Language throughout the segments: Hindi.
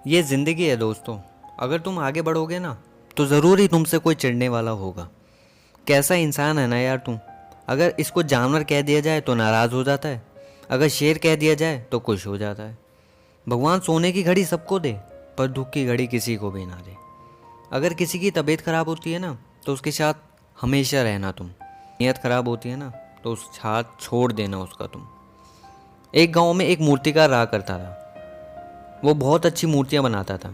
ये ज़िंदगी है दोस्तों। अगर तुम आगे बढ़ोगे ना तो ज़रूर ही तुमसे कोई चिढ़ने वाला होगा। कैसा इंसान है ना यार तुम। अगर इसको जानवर कह दिया जाए तो नाराज़ हो जाता है, अगर शेर कह दिया जाए तो खुश हो जाता है। भगवान सोने की घड़ी सबको दे पर दुख की घड़ी किसी को भी ना दे। अगर किसी की तबीयत ख़राब होती है ना तो उसके साथ हमेशा रहना तुम। नीयत ख़राब होती है ना तो उस साथ छोड़ देना उसका तुम। एक गांव में एक मूर्तिकार रहा करता था। वो बहुत अच्छी मूर्तियां बनाता था।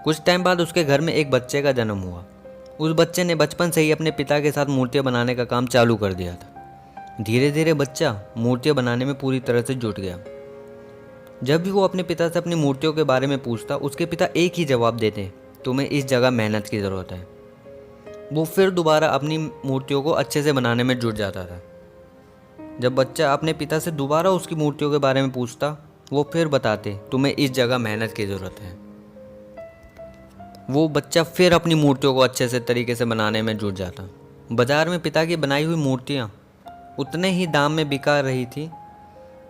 कुछ टाइम बाद उसके घर में एक बच्चे का जन्म हुआ। उस बच्चे ने बचपन से ही अपने पिता के साथ मूर्तियां बनाने का काम चालू कर दिया था। धीरे धीरे बच्चा मूर्तियां बनाने में पूरी तरह से जुट गया। जब भी वो अपने पिता से अपनी मूर्तियों के बारे में पूछता उसके पिता एक ही जवाब देते, तुम्हें इस जगह मेहनत की ज़रूरत है। वो फिर दोबारा अपनी मूर्तियों को अच्छे से बनाने में जुट जाता था। जब बच्चा अपने पिता से दोबारा उसकी मूर्तियों के बारे में पूछता वो फिर बताते, तुम्हें इस जगह मेहनत की ज़रूरत है। वो बच्चा फिर अपनी मूर्तियों को अच्छे से तरीके से बनाने में जुट जाता। बाजार में पिता की बनाई हुई मूर्तियाँ उतने ही दाम में बिका रही थी,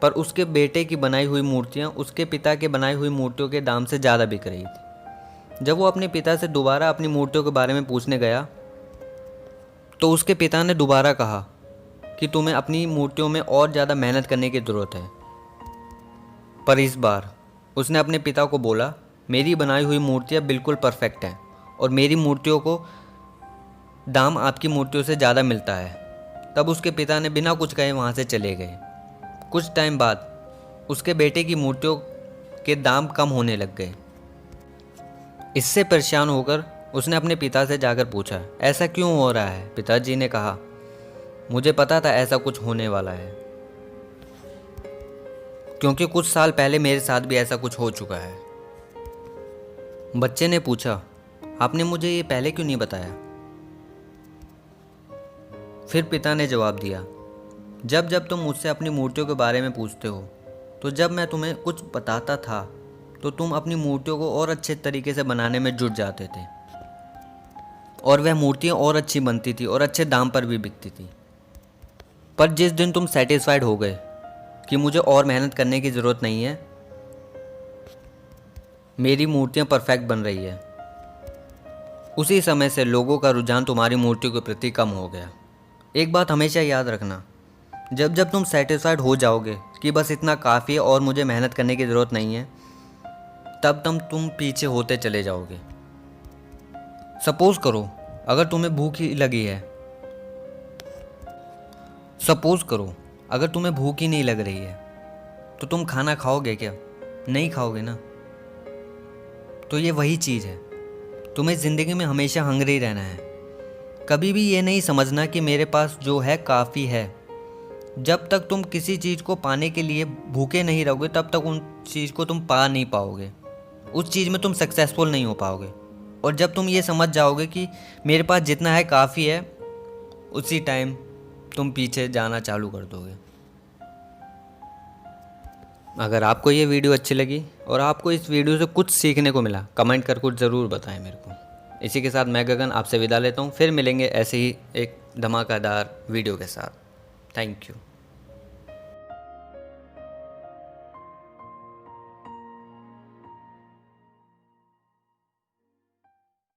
पर उसके बेटे की बनाई हुई मूर्तियाँ उसके पिता के बनाई हुई मूर्तियों के दाम से ज़्यादा बिक रही थी। जब वो अपने पिता से दोबारा अपनी मूर्तियों के बारे में पूछने गया तो उसके पिता ने दोबारा कहा कि तुम्हें अपनी मूर्तियों में और ज़्यादा मेहनत करने की ज़रूरत है। पर इस बार उसने अपने पिता को बोला, मेरी बनाई हुई मूर्तियाँ बिल्कुल परफेक्ट हैं और मेरी मूर्तियों को दाम आपकी मूर्तियों से ज़्यादा मिलता है। तब उसके पिता ने बिना कुछ कहे वहाँ से चले गए। कुछ टाइम बाद उसके बेटे की मूर्तियों के दाम कम होने लग गए। इससे परेशान होकर उसने अपने पिता से जाकर पूछा, ऐसा क्यों हो रहा है? पिताजी ने कहा, मुझे पता था ऐसा कुछ होने वाला है, क्योंकि कुछ साल पहले मेरे साथ भी ऐसा कुछ हो चुका है। बच्चे ने पूछा, आपने मुझे ये पहले क्यों नहीं बताया? फिर पिता ने जवाब दिया, जब जब तुम मुझसे अपनी मूर्तियों के बारे में पूछते हो तो जब मैं तुम्हें कुछ बताता था तो तुम अपनी मूर्तियों को और अच्छे तरीके से बनाने में जुट जाते थे और वह मूर्तियाँ और अच्छी बनती थी और अच्छे दाम पर भी बिकती थी। पर जिस दिन तुम सेटिस्फाइड हो गए कि मुझे और मेहनत करने की ज़रूरत नहीं है, मेरी मूर्तियाँ परफेक्ट बन रही है, उसी समय से लोगों का रुझान तुम्हारी मूर्तियों के प्रति कम हो गया। एक बात हमेशा याद रखना, जब जब तुम सेटिस्फाइड हो जाओगे कि बस इतना काफ़ी है और मुझे मेहनत करने की ज़रूरत नहीं है, तब तुम पीछे होते चले जाओगे। सपोज़ करो अगर तुम्हें भूख ही लगी है, सपोज़ करो अगर तुम्हें भूख ही नहीं लग रही है तो तुम खाना खाओगे क्या? नहीं खाओगे ना। तो ये वही चीज़ है, तुम्हें ज़िंदगी में हमेशा हंग्री रहना है। कभी भी ये नहीं समझना कि मेरे पास जो है काफ़ी है। जब तक तुम किसी चीज़ को पाने के लिए भूखे नहीं रहोगे तब तक उन चीज़ को तुम पा नहीं पाओगे, उस चीज़ में तुम सक्सेसफुल नहीं हो पाओगे। और जब तुम ये समझ जाओगे कि मेरे पास जितना है काफ़ी है, उसी टाइम तुम पीछे जाना चालू कर दोगे। अगर आपको ये वीडियो अच्छी लगी और आपको इस वीडियो से कुछ सीखने को मिला, कमेंट कर कुछ ज़रूर बताएं मेरे को। इसी के साथ मैं गगन आपसे विदा लेता हूँ। फिर मिलेंगे ऐसे ही एक धमाकेदार वीडियो के साथ। Thank you.